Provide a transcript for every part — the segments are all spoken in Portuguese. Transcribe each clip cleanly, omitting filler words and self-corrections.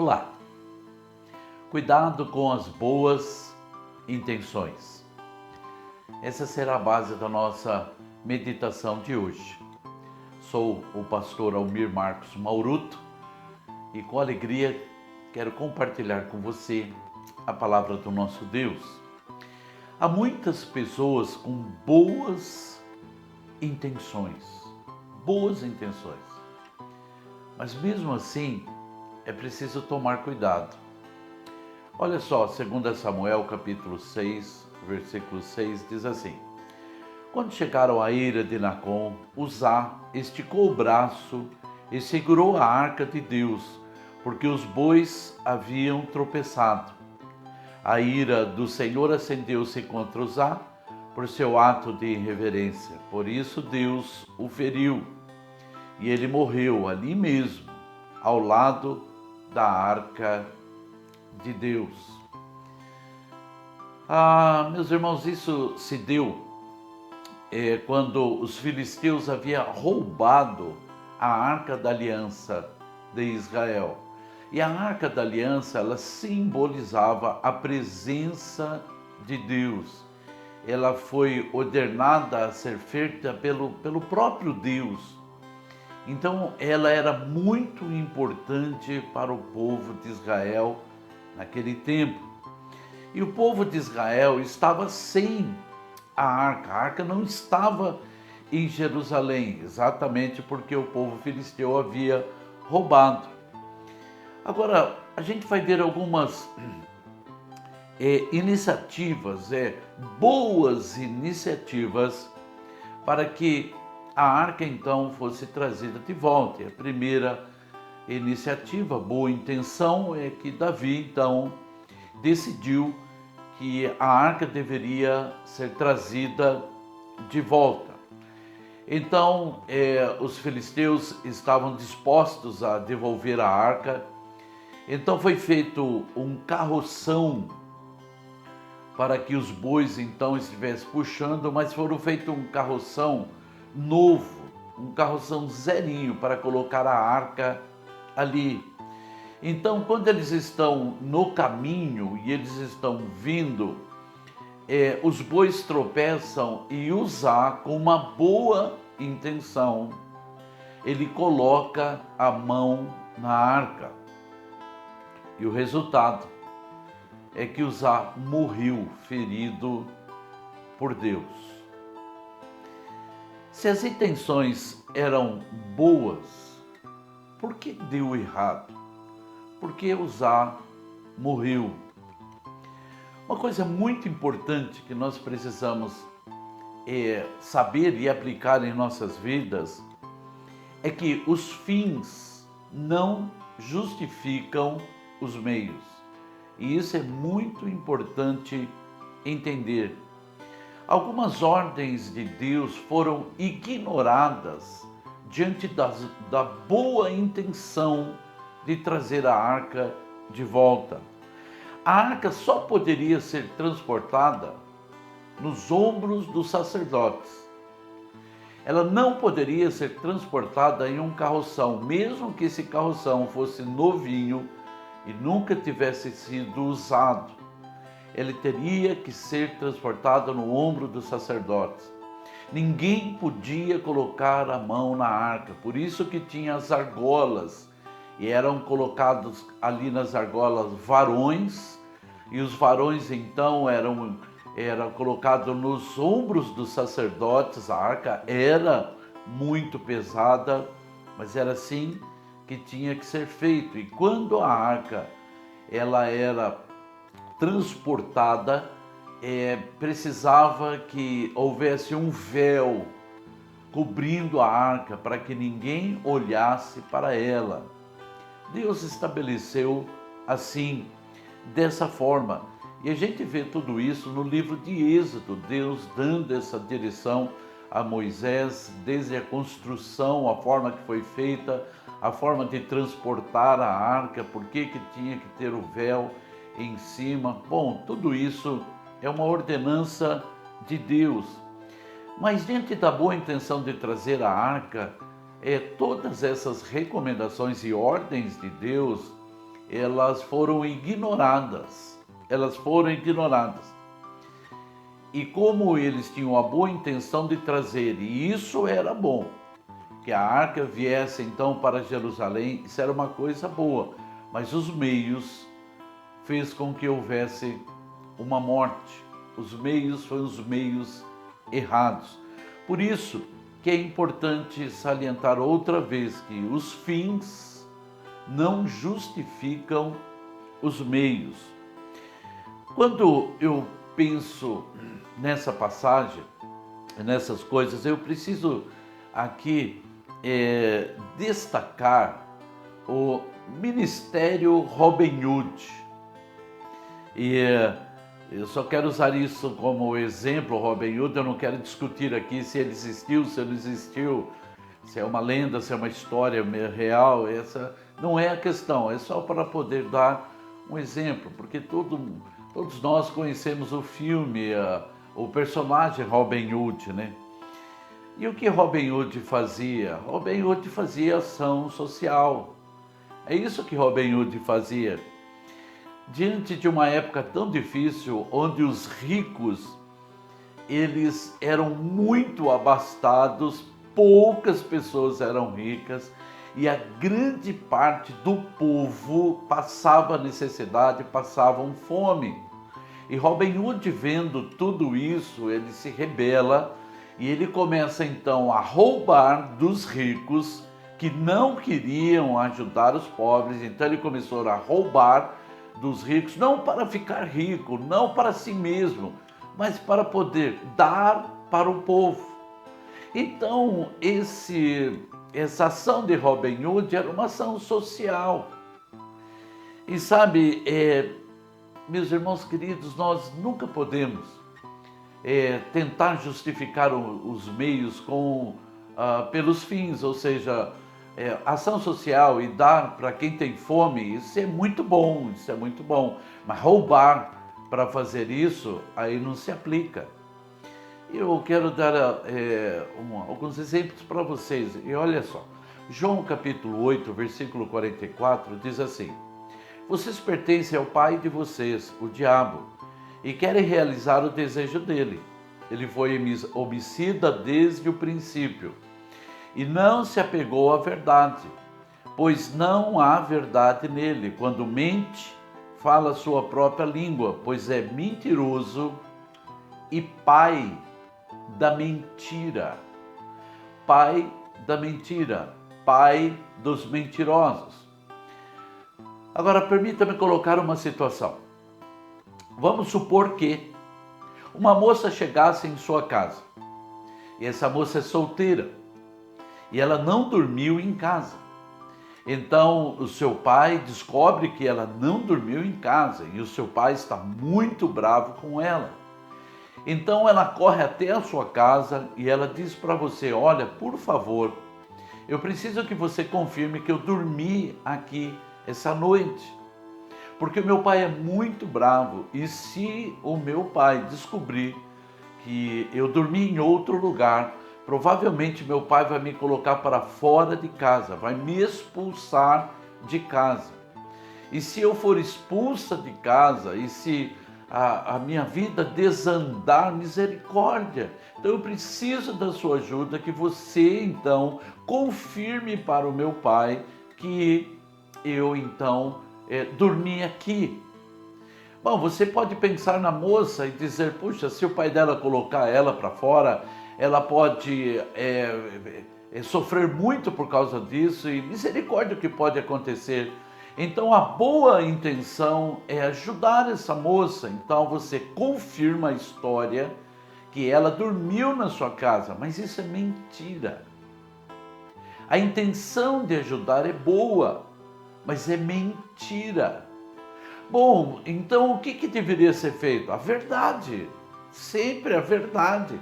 Olá! Cuidado com as boas intenções. Essa será a base da nossa meditação de hoje. Sou o pastor Almir Marcos Mauruto e com alegria quero compartilhar com você a palavra do nosso Deus. Há muitas pessoas com boas intenções, mas mesmo assim é preciso tomar cuidado. Olha só, 2 Samuel capítulo 6, versículo 6 diz assim: Quando chegaram à ira de Nacon, Uzá esticou o braço e segurou a arca de Deus, porque os bois haviam tropeçado. A ira do Senhor acendeu-se contra Uzá por seu ato de irreverência. Por isso Deus o feriu e ele morreu ali mesmo, ao lado da arca de Deus. Meus irmãos, isso se deu quando os filisteus haviam roubado a Arca da Aliança de Israel. E a Arca da Aliança, ela simbolizava a presença de Deus. Ela foi ordenada a ser feita pelo próprio Deus. Então, ela era muito importante para o povo de Israel naquele tempo. E o povo de Israel estava sem a arca não estava em Jerusalém, exatamente porque o povo filisteu havia roubado. Agora, a gente vai ver algumas boas iniciativas para que a arca então fosse trazida de volta. E a primeira iniciativa, boa intenção, é que Davi então decidiu que a arca deveria ser trazida de volta. Então, os filisteus estavam dispostos a devolver a arca. Então foi feito um carroção para que os bois então estivessem puxando, mas foram feito um carroção novo, um carroção zerinho para colocar a arca ali. Então, quando eles estão no caminho e eles estão vindo, os bois tropeçam e Uzá, com uma boa intenção, ele coloca a mão na arca. E o resultado é que Uzá morreu ferido por Deus. Se as intenções eram boas, por que deu errado? Porque Uzá morreu. Uma coisa muito importante que nós precisamos saber e aplicar em nossas vidas é que os fins não justificam os meios. E isso é muito importante entender. Algumas ordens de Deus foram ignoradas diante da boa intenção de trazer a arca de volta. A arca só poderia ser transportada nos ombros dos sacerdotes. Ela não poderia ser transportada em um carroção, mesmo que esse carroção fosse novinho e nunca tivesse sido usado. Ele teria que ser transportado no ombro dos sacerdotes. Ninguém podia colocar a mão na arca, por isso que tinha as argolas. E eram colocados ali nas argolas varões, e os varões então eram colocados nos ombros dos sacerdotes. A arca era muito pesada, mas era assim que tinha que ser feito. E quando a arca ela era transportada, precisava que houvesse um véu cobrindo a arca para que ninguém olhasse para ela. Deus estabeleceu assim, dessa forma. E a gente vê tudo isso no livro de Êxodo, Deus dando essa direção a Moisés, desde a construção, a forma que foi feita, a forma de transportar a arca, por que tinha que ter o véu em cima. Bom, tudo isso é uma ordenança de Deus. Mas diante da boa intenção de trazer a arca, todas essas recomendações e ordens de Deus, elas foram ignoradas. Elas foram ignoradas. E como eles tinham a boa intenção de trazer, e isso era bom, que a arca viesse então para Jerusalém, isso era uma coisa boa, mas os meios fez com que houvesse uma morte. Os meios foram os meios errados. Por isso que é importante salientar outra vez que os fins não justificam os meios. Quando eu penso nessa passagem, nessas coisas, eu preciso aqui destacar o ministério Robin Hood. E eu só quero usar isso como exemplo, Robin Hood. Eu não quero discutir aqui se ele existiu, se ele não existiu, se é uma lenda, se é uma história real. Essa não é a questão, é só para poder dar um exemplo, porque todos nós conhecemos o filme, o personagem Robin Hood, né? E o que Robin Hood fazia? Robin Hood fazia ação social. É isso que Robin Hood fazia. Diante de uma época tão difícil, onde os ricos, eles eram muito abastados, poucas pessoas eram ricas, e a grande parte do povo passava necessidade, passavam fome. E Robin Hood, vendo tudo isso, ele se rebela e ele começa então a roubar dos ricos que não queriam ajudar os pobres. Então ele começou a roubar dos ricos, não para ficar rico, não para si mesmo, mas para poder dar para o povo. Então essa ação de Robin Hood era uma ação social. E sabe, meus irmãos queridos, nós nunca podemos tentar justificar os meios pelos fins, ou seja, ação social e dar para quem tem fome, isso é muito bom, mas roubar para fazer isso, aí não se aplica. Eu quero dar alguns exemplos para vocês, e olha só, João capítulo 8, versículo 44, diz assim: vocês pertencem ao pai de vocês, o diabo, e querem realizar o desejo dele. Ele foi homicida desde o princípio e não se apegou à verdade, pois não há verdade nele. Quando mente, fala sua própria língua, pois é mentiroso e pai da mentira. Pai da mentira, pai dos mentirosos. Agora, permita-me colocar uma situação. Vamos supor que uma moça chegasse em sua casa, e essa moça é solteira, e ela não dormiu em casa. Então, o seu pai descobre que ela não dormiu em casa, e o seu pai está muito bravo com ela. Então, ela corre até a sua casa e ela diz para você: olha, por favor, eu preciso que você confirme que eu dormi aqui essa noite, porque o meu pai é muito bravo, e se o meu pai descobrir que eu dormi em outro lugar, provavelmente meu pai vai me colocar para fora de casa, vai me expulsar de casa. E se eu for expulsa de casa, e se a minha vida desandar, misericórdia, então eu preciso da sua ajuda, que você então confirme para o meu pai que eu então dormi aqui. Bom, você pode pensar na moça e dizer: puxa, se o pai dela colocar ela para fora, ela pode sofrer muito por causa disso, e misericórdia, o que pode acontecer. Então a boa intenção é ajudar essa moça. Então você confirma a história que ela dormiu na sua casa, mas isso é mentira. A intenção de ajudar é boa, mas é mentira. Bom, então o que deveria ser feito? A verdade, sempre a verdade.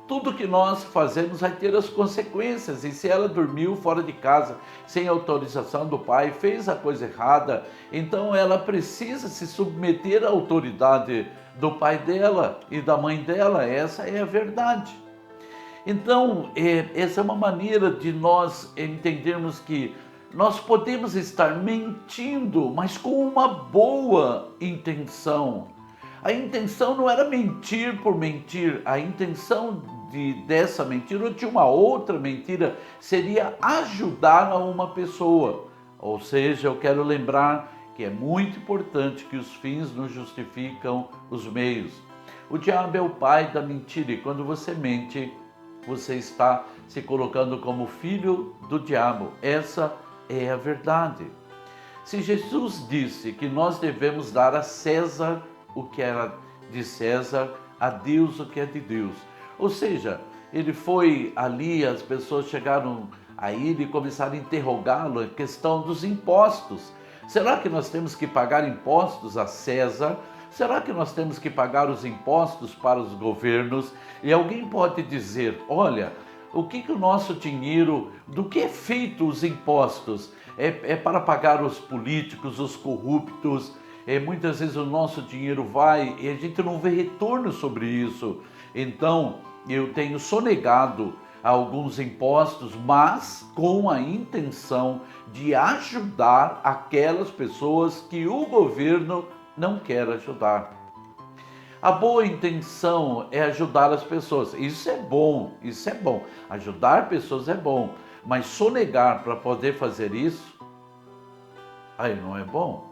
Tudo que nós fazemos vai ter as consequências, e se ela dormiu fora de casa, sem autorização do pai, fez a coisa errada, então ela precisa se submeter à autoridade do pai dela e da mãe dela. Essa é a verdade. Então, essa é uma maneira de nós entendermos que nós podemos estar mentindo, mas com uma boa intenção. A intenção não era mentir por mentir, a intenção dessa mentira ou de uma outra mentira seria ajudar a uma pessoa. Ou seja, eu quero lembrar que é muito importante que os fins não justificam os meios. O diabo é o pai da mentira e quando você mente, você está se colocando como filho do diabo. Essa é a verdade. Se Jesus disse que nós devemos dar a César o que era de César, a Deus o que é de Deus. Ou seja, ele foi ali, as pessoas chegaram a ele e começaram a interrogá-lo a questão dos impostos. Será que nós temos que pagar impostos a César? Será que nós temos que pagar os impostos para os governos? E alguém pode dizer, olha, o que o nosso dinheiro, do que é feito os impostos? É para pagar os políticos, os corruptos. Muitas vezes o nosso dinheiro vai e a gente não vê retorno sobre isso. Então, eu tenho sonegado alguns impostos, mas com a intenção de ajudar aquelas pessoas que o governo não quer ajudar. A boa intenção é ajudar as pessoas. Isso é bom, isso é bom. Ajudar pessoas é bom, mas sonegar para poder fazer isso, aí não é bom.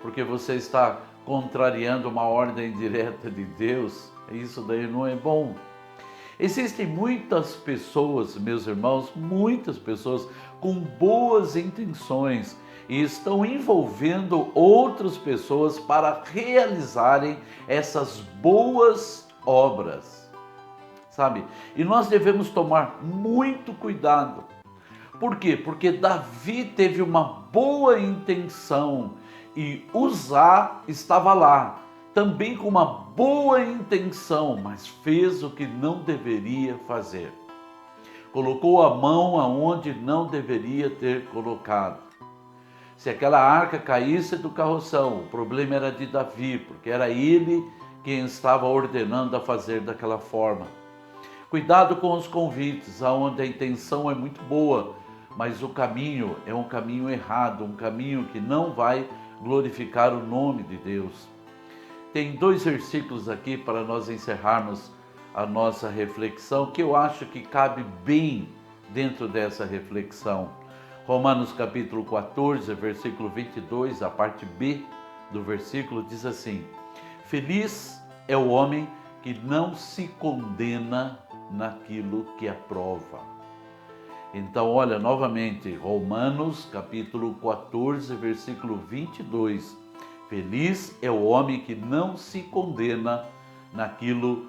Porque você está contrariando uma ordem direta de Deus, isso daí não é bom. Existem muitas pessoas, meus irmãos, muitas pessoas com boas intenções e estão envolvendo outras pessoas para realizarem essas boas obras, sabe? E nós devemos tomar muito cuidado. Por quê? Porque Davi teve uma boa intenção e Uzá estava lá, também com uma boa intenção, mas fez o que não deveria fazer. Colocou a mão aonde não deveria ter colocado. Se aquela arca caísse do carroção, o problema era de Davi, porque era ele quem estava ordenando a fazer daquela forma. Cuidado com os convites, aonde a intenção é muito boa, mas o caminho é um caminho errado, um caminho que não vai glorificar o nome de Deus. Tem 2 versículos aqui para nós encerrarmos a nossa reflexão, que eu acho que cabe bem dentro dessa reflexão. Romanos capítulo 14, versículo 22, a parte B do versículo diz assim: Feliz é o homem que não se condena naquilo que aprova. Então, olha, novamente, Romanos capítulo 14, versículo 22. Feliz é o homem que não se condena naquilo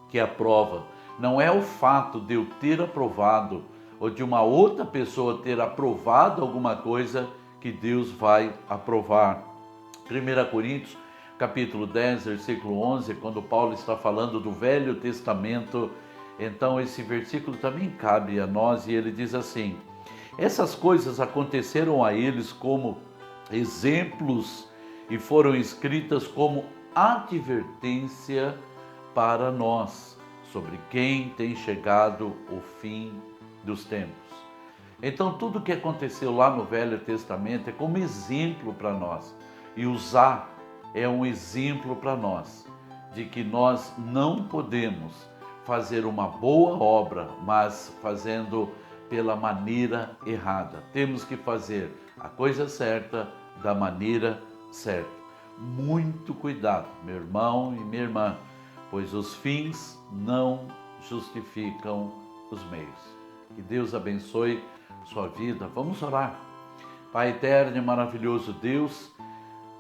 que aprova. Não é o fato de eu ter aprovado ou de uma outra pessoa ter aprovado alguma coisa que Deus vai aprovar. 1 Coríntios, capítulo 10, versículo 11, quando Paulo está falando do Velho Testamento, então esse versículo também cabe a nós e ele diz assim: essas coisas aconteceram a eles como exemplos e foram escritas como advertência para nós, sobre quem tem chegado o fim dos tempos. Então tudo que aconteceu lá no Velho Testamento é como exemplo para nós. E Uzá é um exemplo para nós, de que nós não podemos fazer uma boa obra, mas fazendo pela maneira errada. Temos que fazer a coisa certa da maneira certa. Muito cuidado, meu irmão e minha irmã, pois os fins não justificam os meios. Que Deus abençoe sua vida. Vamos orar. Pai eterno e maravilhoso Deus,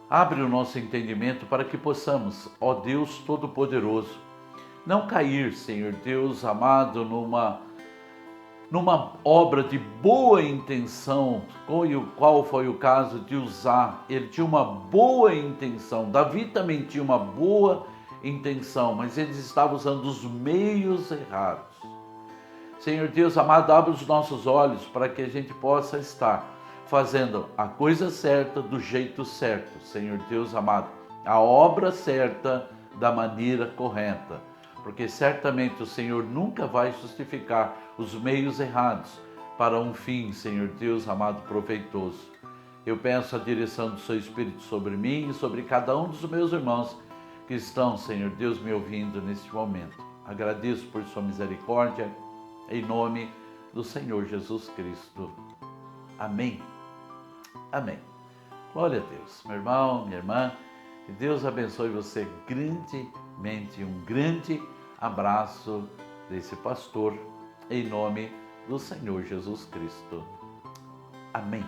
abre o nosso entendimento para que possamos, ó Deus Todo-Poderoso, não cair, Senhor Deus amado, numa obra de boa intenção, qual foi o caso de Uzá. Ele tinha uma boa intenção, Davi também tinha uma boa intenção, mas eles estavam usando os meios errados. Senhor Deus amado, abre os nossos olhos para que a gente possa estar fazendo a coisa certa do jeito certo, Senhor Deus amado, a obra certa da maneira correta, porque certamente o Senhor nunca vai justificar os meios errados, para um fim, Senhor Deus amado, proveitoso. Eu peço a direção do Seu Espírito sobre mim e sobre cada um dos meus irmãos que estão, Senhor Deus, me ouvindo neste momento. Agradeço por Sua misericórdia, em nome do Senhor Jesus Cristo. Amém. Amém. Glória a Deus. Meu irmão, minha irmã, que Deus abençoe você grandemente. Um grande abraço desse pastor, em nome do Senhor Jesus Cristo. Amém.